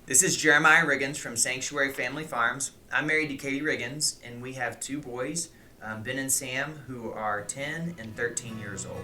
This is Jeremiah Riggins from Sanctuary Family Farms. I'm married to Katie Riggins, and we have two boys, Ben and Sam, who are 10 and 13 years old.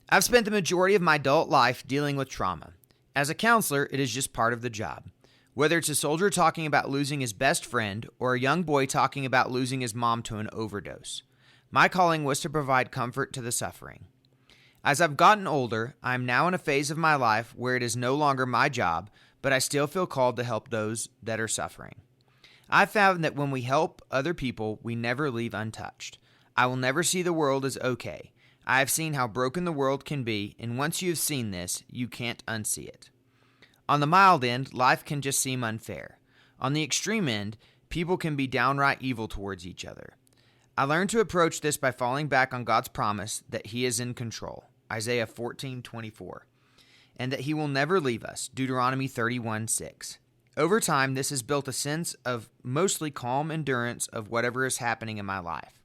I've spent the majority of my adult life dealing with trauma. As a counselor, it is just part of the job. Whether it's a soldier talking about losing his best friend or a young boy talking about losing his mom to an overdose, my calling was to provide comfort to the suffering. As I've gotten older, I am now in a phase of my life where it is no longer my job, but I still feel called to help those that are suffering. I've found that when we help other people, we never leave untouched. I will never see the world as okay. I have seen how broken the world can be, and once you have seen this, you can't unsee it. On the mild end, life can just seem unfair. On the extreme end, people can be downright evil towards each other. I learned to approach this by falling back on God's promise that He is in control, Isaiah 14:24, and that He will never leave us, Deuteronomy 31:6. Over time, this has built a sense of mostly calm endurance of whatever is happening in my life.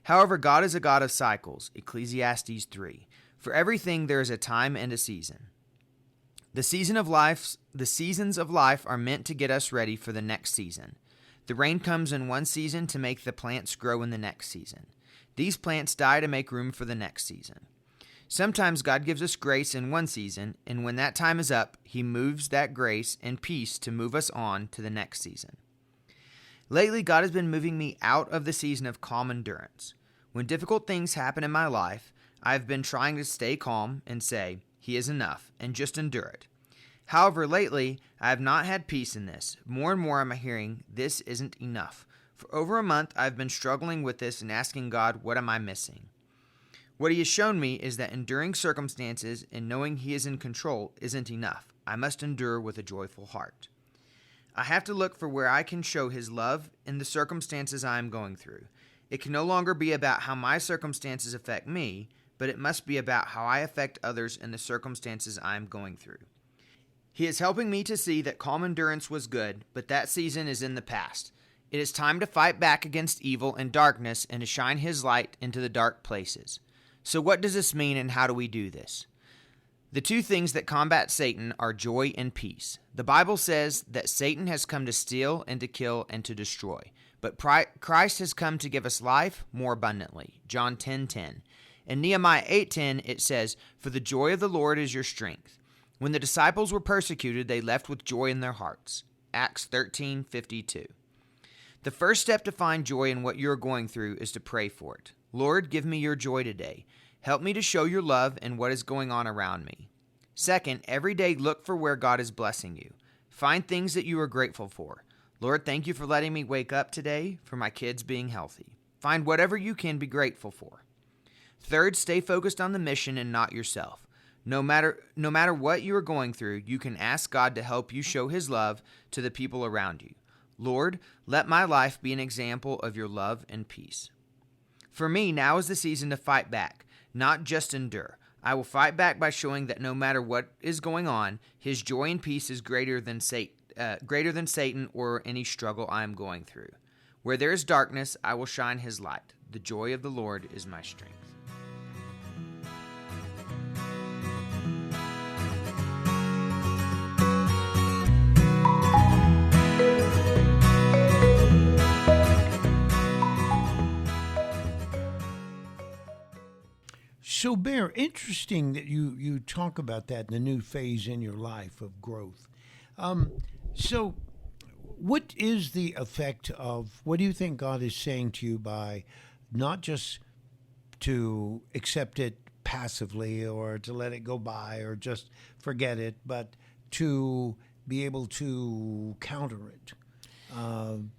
However, God is a God of cycles, Ecclesiastes 3. For everything there is a time and a season. The seasons of life are meant to get us ready for the next season. The rain comes in one season to make the plants grow in the next season. These plants die to make room for the next season. Sometimes God gives us grace in one season, and when that time is up, He moves that grace and peace to move us on to the next season. Lately, God has been moving me out of the season of calm endurance. When difficult things happen in my life, I have been trying to stay calm and say, He is enough, and just endure it. However, lately, I have not had peace in this. More and more I'm hearing, this isn't enough. For over a month, I've been struggling with this and asking God, what am I missing? What He has shown me is that enduring circumstances and knowing He is in control isn't enough. I must endure with a joyful heart. I have to look for where I can show His love in the circumstances I am going through. It can no longer be about how my circumstances affect me, but it must be about how I affect others in the circumstances I am going through. He is helping me to see that calm endurance was good, but that season is in the past. It is time to fight back against evil and darkness and to shine His light into the dark places. So what does this mean, and how do we do this? The two things that combat Satan are joy and peace. The Bible says that Satan has come to steal and to kill and to destroy, but Christ has come to give us life more abundantly. John 10:10. In Nehemiah 8:10 it says, "For the joy of the Lord is your strength." When the disciples were persecuted, they left with joy in their hearts. Acts 13:52. The first step to find joy in what you are going through is to pray for it. Lord, give me your joy today. Help me to show your love in what is going on around me. Second, every day look for where God is blessing you. Find things that you are grateful for. Lord, thank you for letting me wake up today, for my kids being healthy. Find whatever you can be grateful for. Third, stay focused on the mission and not yourself. No matter what you are going through, you can ask God to help you show His love to the people around you. Lord, let my life be an example of your love and peace. For me, now is the season to fight back, not just endure. I will fight back by showing that no matter what is going on, His joy and peace is greater than Satan or any struggle I am going through. Where there is darkness, I will shine His light. The joy of the Lord is my strength. So, Bear, interesting that you talk about that, the new phase in your life of growth. So, what is the effect of, what do you think God is saying to you by not just to accept it passively or to let it go by or just forget it, but to be able to counter it?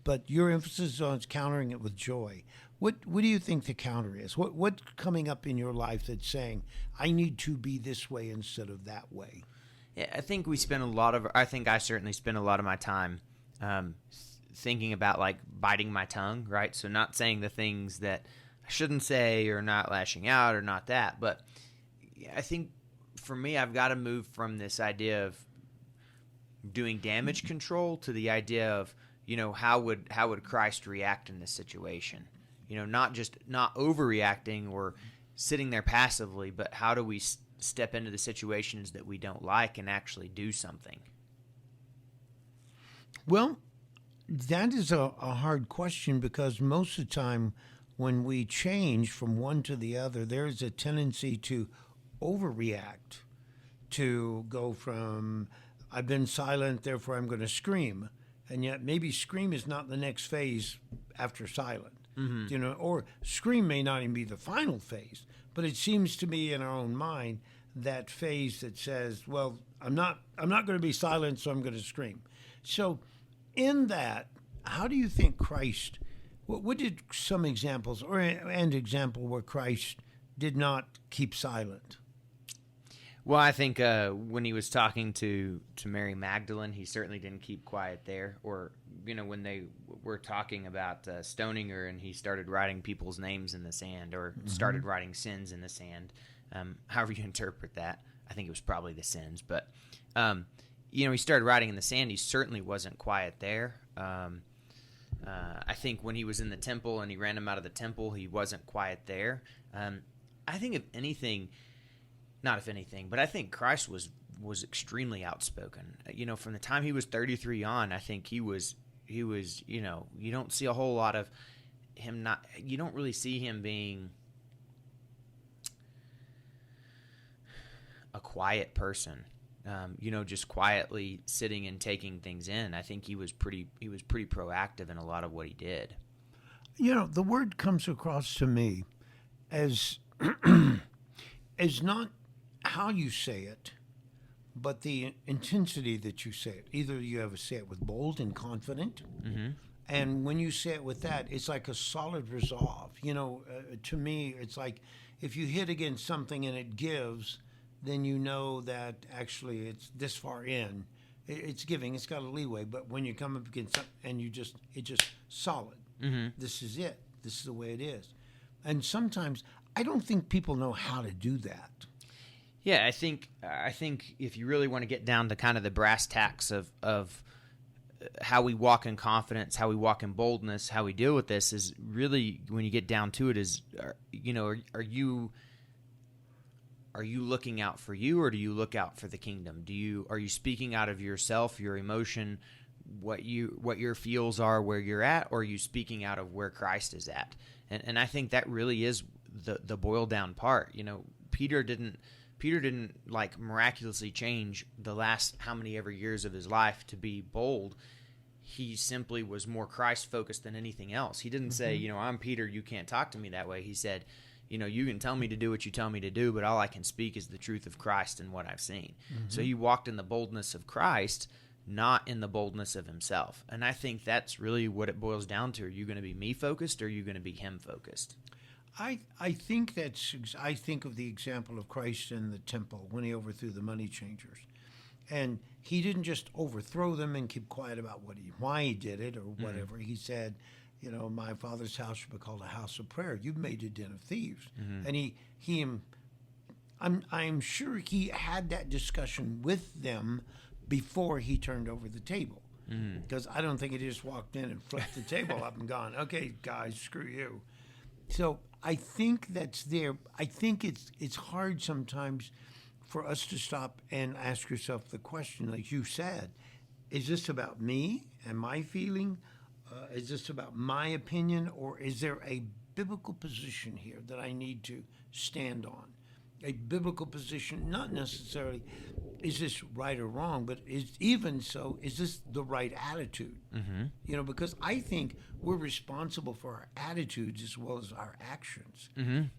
But your emphasis on countering it with joy. What do you think the counter is? What's coming up in your life that's saying, I need to be this way instead of that way? Yeah, I think I certainly spend a lot of my time thinking about like biting my tongue, right? So not saying the things that I shouldn't say or not lashing out or not that. But I think for me, I've got to move from this idea of doing damage control to the idea of, how would Christ react in this situation? Not overreacting or sitting there passively, but how do we step into the situations that we don't like and actually do something? Well, that is a hard question, because most of the time when we change from one to the other, there's a tendency to overreact, to go from, I've been silent, therefore I'm going to scream. And yet maybe scream is not the next phase after silent. Or scream may not even be the final phase, but it seems to me in our own mind that phase that says, well, I'm not going to be silent, so I'm going to scream. So in that, how do you think Christ, what did some examples, or an example where Christ did not keep silent? Well, I think when he was talking to Mary Magdalene, he certainly didn't keep quiet there. Or, when they were talking about stoning her and he started writing people's names in the sand, or started writing sins in the sand, however you interpret that. I think it was probably the sins. But, he started writing in the sand. He certainly wasn't quiet there. I think when he was in the temple and he ran him out of the temple, he wasn't quiet there. I think not if anything, but I think Christ was extremely outspoken. From the time he was 33 on, I think he was, you don't see a whole lot of him you don't really see him being a quiet person. Just quietly sitting and taking things in. I think he was pretty proactive in a lot of what he did. The word comes across to me as as not how you say it, but the intensity that you say it. Either you have to say it with bold and confident, and when you say it with that, it's like a solid resolve. To me, it's like if you hit against something and it gives, then you know that actually it's this far in. It's giving. It's got a leeway. But when you come up against something and it's just solid. This is it. This is the way it is. And sometimes I don't think people know how to do that. Yeah, I think if you really want to get down to kind of the brass tacks of how we walk in confidence, how we walk in boldness, how we deal with this, is really, when you get down to it, is are you looking out for you, or do you look out for the kingdom? Are you speaking out of yourself, your emotion, what your feels are, where you're at, or are you speaking out of where Christ is at? And I think that really is the boiled down part. Peter didn't like miraculously change the last how many ever years of his life to be bold. He simply was more Christ focused than anything else. He didn't say, I'm Peter, you can't talk to me that way. He said, you can tell me to do what you tell me to do, but all I can speak is the truth of Christ and what I've seen. So he walked in the boldness of Christ, not in the boldness of himself. And I think that's really what it boils down to. Are you going to be me focused, or are you going to be him focused? I think of the example of Christ in the temple when he overthrew the money changers. And he didn't just overthrow them and keep quiet about why he did it or whatever. He said, my Father's house should be called a house of prayer. You've made a den of thieves. And I'm sure he had that discussion with them before he turned over the table. Because I don't think he just walked in and flipped the table up and gone, okay, guys, screw you. So I think that's there. I think it's hard sometimes for us to stop and ask yourself the question, like you said, is this about me and my feeling? Is this about my opinion? Or is there a biblical position here that I need to stand on? A biblical position, not necessarily is this right or wrong, but is this the right attitude? Because I think we're responsible for our attitudes as well as our actions.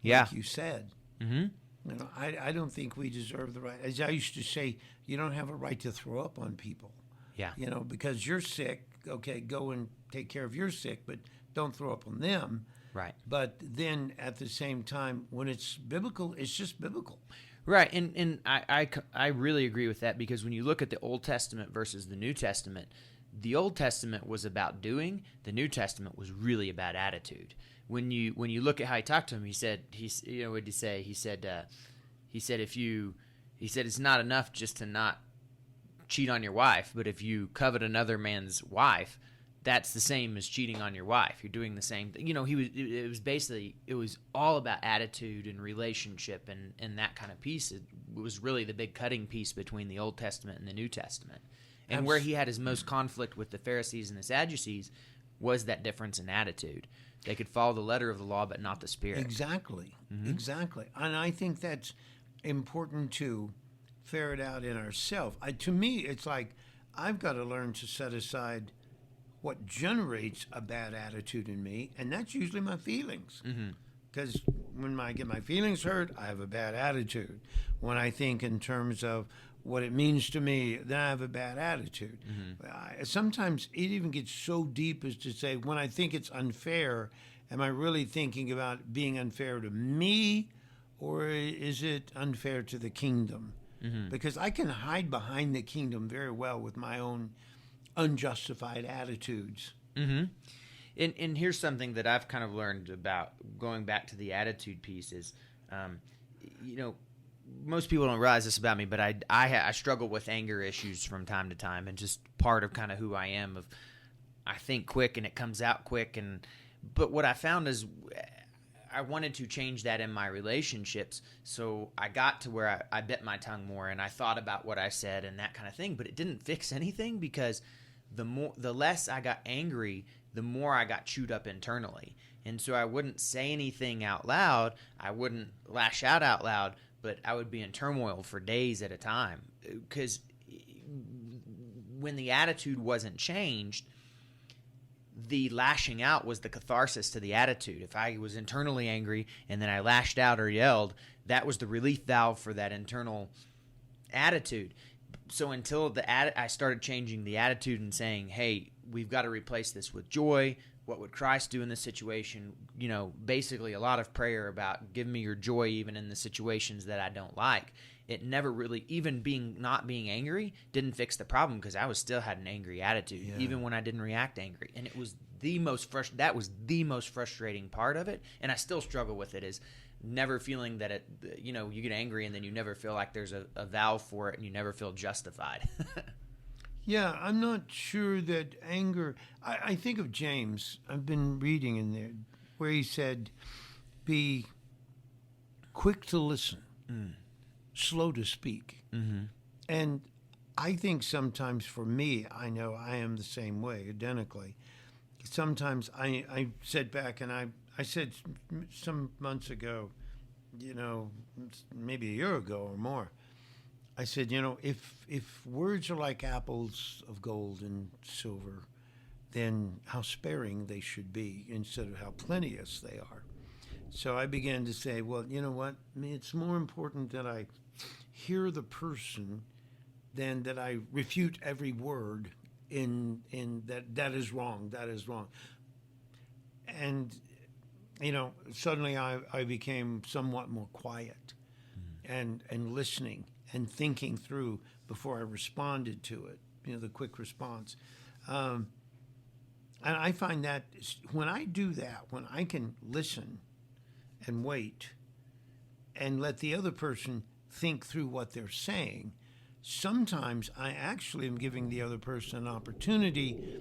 Yeah. Like you said. I don't think we deserve the right. As I used to say, you don't have a right to throw up on people. Yeah. Because you're sick, okay, go and take care of your sick, but don't throw up on them. Right. But then at the same time, when it's biblical, it's just biblical. Right. And I really agree with that, because when you look at the Old Testament versus the New Testament, the Old Testament was about doing, the New Testament was really about attitude. When you look at how he talked to him, he said it's not enough just to not cheat on your wife, but if you covet another man's wife, that's the same as cheating on your wife. You're doing the same thing. It was all about attitude and relationship and that kind of piece. It was really the big cutting piece between the Old Testament and the New Testament. And where he had his most conflict with the Pharisees and the Sadducees was that difference in attitude. They could follow the letter of the law, but not the spirit. Exactly. And I think that's important to ferret out in ourselves. To me, it's like I've got to learn to set aside what generates a bad attitude in me, and that's usually my feelings. Because when I get my feelings hurt, I have a bad attitude. When I think in terms of what it means to me, then I have a bad attitude. Sometimes it even gets so deep as to say, when I think it's unfair, am I really thinking about being unfair to me, or is it unfair to the kingdom? Because I can hide behind the kingdom very well with my own unjustified attitudes. And here's something that I've kind of learned about going back to the attitude piece is, most people don't realize this about me, but I struggle with anger issues from time to time, and just part of kind of who I am. I think quick and it comes out quick, but what I found is I wanted to change that in my relationships, so I got to where I bit my tongue more and I thought about what I said and that kind of thing, but it didn't fix anything, because the less I got angry, the more I got chewed up internally. And so I wouldn't say anything out loud, I wouldn't lash out loud, but I would be in turmoil for days at a time, because when the attitude wasn't changed, the lashing out was the catharsis to the attitude. If I was internally angry and then I lashed out or yelled, that was the relief valve for that internal attitude. So until I started changing the attitude and saying, hey, we've got to replace this with joy. What would Christ do in this situation? Basically a lot of prayer about give me your joy even in the situations that I don't like. It never really, even not being angry didn't fix the problem, because I still had an angry attitude, even when I didn't react angry. And it was that was the most frustrating part of it. And I still struggle with it, is never feeling that you get angry and then you never feel like there's a valve for it and you never feel justified. Yeah, I'm not sure that anger, I think of James, I've been reading in there, where he said, be quick to listen, slow to speak. And I think sometimes for me, I know I am the same way, identically. Sometimes I sit back and I said some months ago, maybe a year ago or more, I said, if words are like apples of gold and silver, then how sparing they should be instead of how plenteous they are. So I began to say, well, you know what? It's more important that I hear the person than that I refute every word in that is wrong, that is wrong. And, suddenly I became somewhat more quiet and listening and thinking through before I responded to it, the quick response. And I find that when I do that, when I can listen and wait and let the other person think through what they're saying, sometimes I actually am giving the other person an opportunity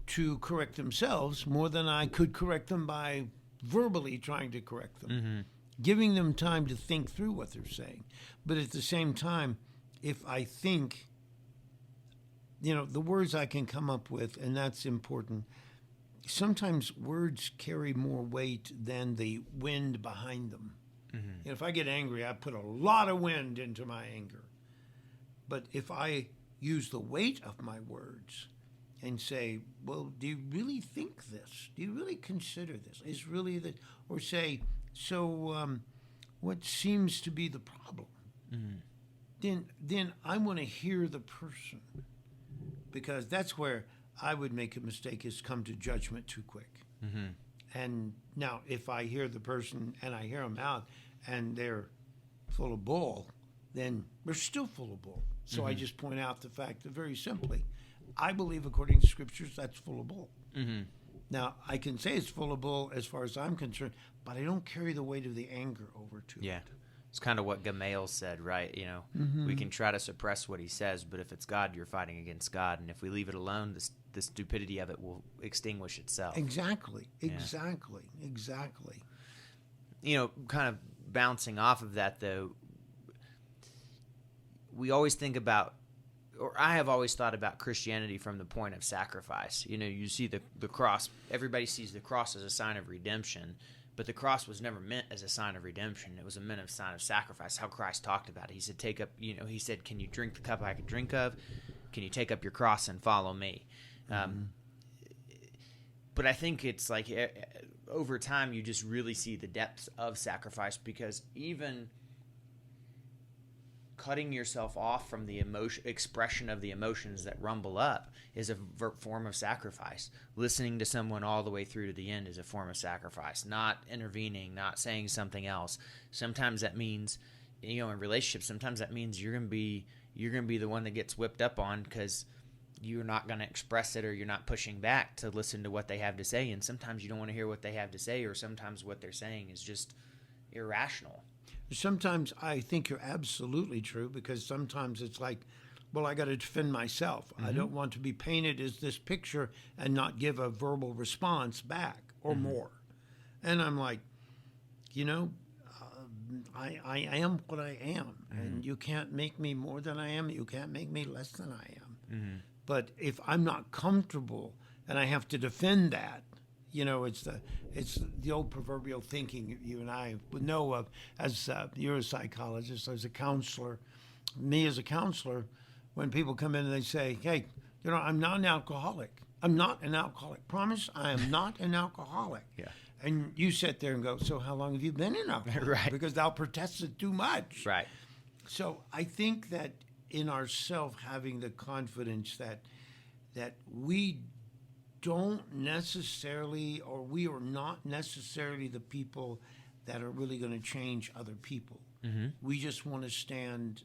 to correct themselves more than I could correct them by verbally trying to correct them. Giving them time to think through what they're saying. But at the same time, if I think, the words I can come up with, and that's important, sometimes words carry more weight than the wind behind them. If I get angry, I put a lot of wind into my anger. But if I use the weight of my words and say, well, do you really think this? Do you really consider this? Is really that? Or say, so what seems to be the problem? Then I want to hear the person, because that's where I would make a mistake, is come to judgment too quick. And now if I hear the person and I hear them out and they're full of bull, then they're still full of bull. So I just point out the fact that, very simply, I believe according to scriptures that's full of bull. Now, I can say it's full of bull as far as I'm concerned, but I don't carry the weight of the anger over to it. It's kind of what Gamaliel said, right? We can try to suppress what he says, but if it's God, you're fighting against God. And if we leave it alone, the stupidity of it will extinguish itself. Exactly. Kind of bouncing off of that, though, we always think about, or I have always thought about Christianity from the point of sacrifice. You see the cross. Everybody sees the cross as a sign of redemption. But the cross was never meant as a sign of redemption. It was meant as a sign of sacrifice, how Christ talked about it. He said, he said, can you drink the cup I can drink of? Can you take up your cross and follow me? But I think it's like over time you just really see the depths of sacrifice, because even cutting yourself off from the expression of the emotions that rumble up is a form of sacrifice. Listening to someone all the way through to the end is a form of sacrifice. Not intervening, not saying something else. Sometimes that means, in relationships, sometimes that means you're going to be the one that gets whipped up on because you're not going to express it, or you're not pushing back to listen to what they have to say. And sometimes you don't want to hear what they have to say, or sometimes what they're saying is just irrational. Sometimes I think you're absolutely true, because sometimes it's like, well, I got to defend myself. I don't want to be painted as this picture and not give a verbal response back or more. And I'm like, I am what I am, and you can't make me more than I am. You can't make me less than I am. But if I'm not comfortable and I have to defend that, it's the old proverbial thinking you and I would know of as you're a psychologist, as a counselor. Me as a counselor, when people come in and they say, hey, I'm not an alcoholic. I'm not an alcoholic. Promise, I am not an alcoholic. Yeah. And you sit there and go, so how long have you been an alcoholic? Right. Because thou protested too much. Right. So I think that in ourselves having the confidence that we don't necessarily, or we are not necessarily the people that are really going to change other people. We just want to stand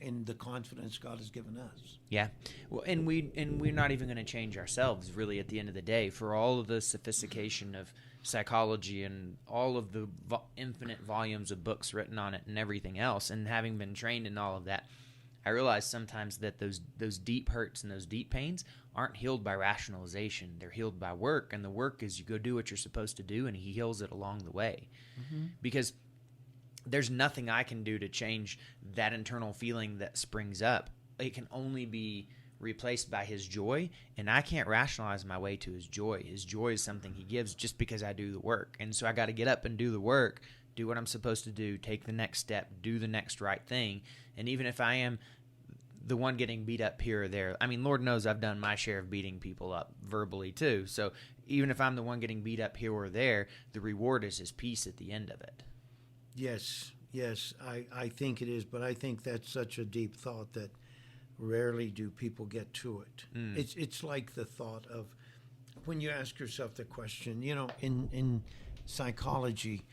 in the confidence God has given us. Yeah. Well, and we're not even going to change ourselves, really, at the end of the day. For all of the sophistication of psychology and all of the infinite volumes of books written on it and everything else, and having been trained in all of that, I realize sometimes that those deep hurts and those deep pains aren't healed by rationalization. They're healed by work, and the work is you go do what you're supposed to do, and he heals it along the way. Because there's nothing I can do to change that internal feeling that springs up. It can only be replaced by his joy, and I can't rationalize my way to his joy. His joy is something he gives just because I do the work. And so I got to get up and do the work, do what I'm supposed to do, take the next step, do the next right thing. And even if I am the one getting beat up here or there, I mean, Lord knows I've done my share of beating people up verbally too. So even if I'm the one getting beat up here or there, the reward is his peace at the end of it. Yes, I think it is, but I think that's such a deep thought that rarely do people get to it. It's like the thought of when you ask yourself the question, in psychology,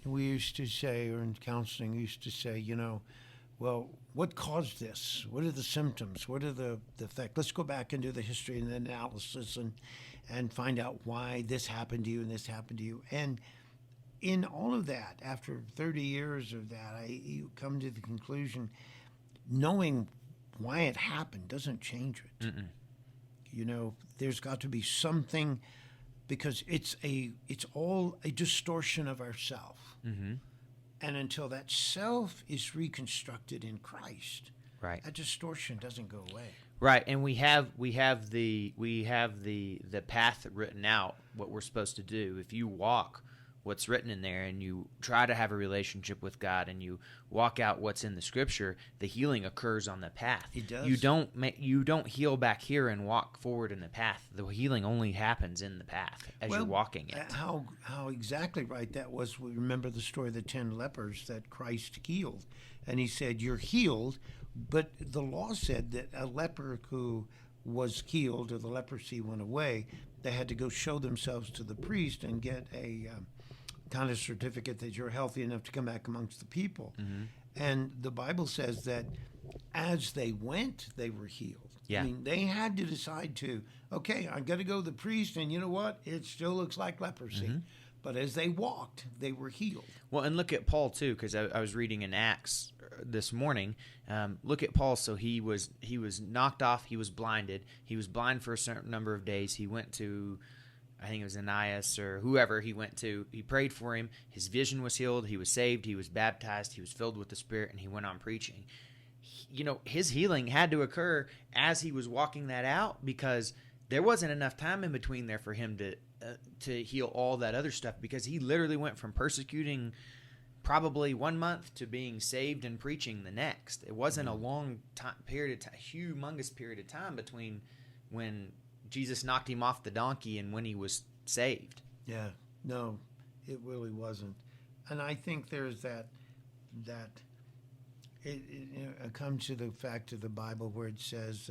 we used to say, or in counseling, we used to say, well, what caused this? What are the symptoms? What are the effects? Let's go back and do the history and the analysis and find out why this happened to you and this happened to you. And in all of that, after 30 years of that, you come to the conclusion, knowing why it happened doesn't change it. There's got to be something, because it's all a distortion of ourself. And until that self is reconstructed in Christ, right, that distortion doesn't go away. Right, and we have the path written out, what we're supposed to do. If you walk what's written in there and you try to have a relationship with God and you walk out what's in the Scripture, the healing occurs on the path. It does. You don't heal back here and walk forward in the path. The healing only happens in the path as you're walking it. How exactly right that was. We remember the story of the 10 lepers that Christ healed, and he said, "You're healed," but the law said that a leper who was healed or the leprosy went away, they had to go show themselves to the priest and get a kind of certificate that you're healthy enough to come back amongst the people. And the Bible says that as they went, they were healed. Yeah. I mean, they had to decide to, okay, I got to go to the priest, and you know what? It still looks like leprosy. But as they walked, they were healed. Well, and look at Paul too, because I was reading in Acts this morning. Look at Paul. So he was knocked off. He was blinded. He was blind for a certain number of days. He went to, I think it was Ananias or whoever he went to. He prayed for him. His vision was healed. He was saved. He was baptized. He was filled with the Spirit, and he went on preaching. His healing had to occur as he was walking that out, because there wasn't enough time in between there for him to heal all that other stuff, because he literally went from persecuting probably 1 month to being saved and preaching the next. It wasn't a long period of time, humongous period of time between when Jesus knocked him off the donkey and when he was saved. Yeah, no, it really wasn't. And I think there's that it comes to the fact of the Bible where it says,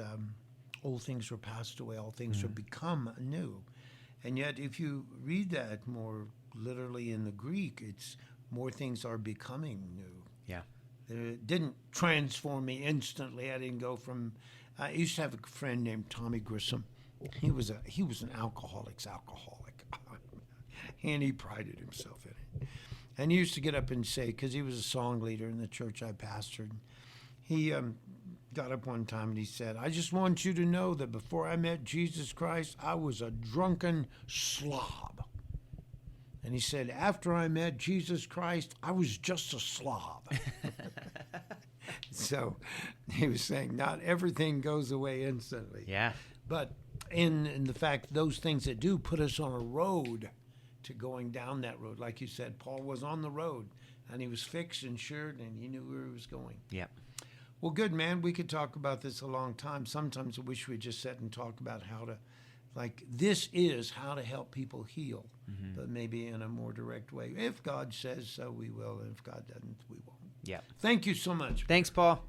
old things were passed away, all things are become new. And yet, if you read that more literally in the Greek, it's more things are becoming new. Yeah. It didn't transform me instantly. I didn't go from. I used to have a friend named Tommy Grissom. He was an alcoholic, and he prided himself in it. And he used to get up and say, because he was a song leader in the church I pastored, he got up one time and he said, "I just want you to know that before I met Jesus Christ, I was a drunken slob. And he said, after I met Jesus Christ, I was just a slob." So he was saying not everything goes away instantly. Yeah. But in the fact, those things that do put us on a road to going down that road. Like you said, Paul was on the road, and he was fixed and assured, and he knew where he was going. Yeah. Well, good, man. We could talk about this a long time. Sometimes I wish we'd just sit and talk about how to, this is how to help people heal, but maybe in a more direct way. If God says so, we will. And if God doesn't, we won't. Yeah. Thank you so much. Thanks, Paul.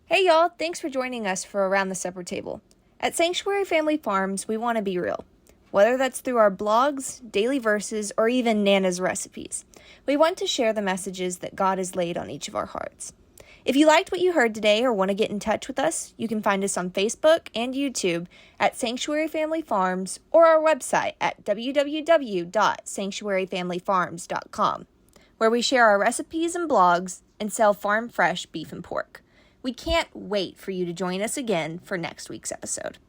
Hey y'all, thanks for joining us for Around the Supper Table. At Sanctuary Family Farms, we want to be real. Whether that's through our blogs, daily verses, or even Nana's recipes, we want to share the messages that God has laid on each of our hearts. If you liked what you heard today or want to get in touch with us, you can find us on Facebook and YouTube at Sanctuary Family Farms or our website at www.sanctuaryfamilyfarms.com, where we share our recipes and blogs and sell farm fresh beef and pork. We can't wait for you to join us again for next week's episode.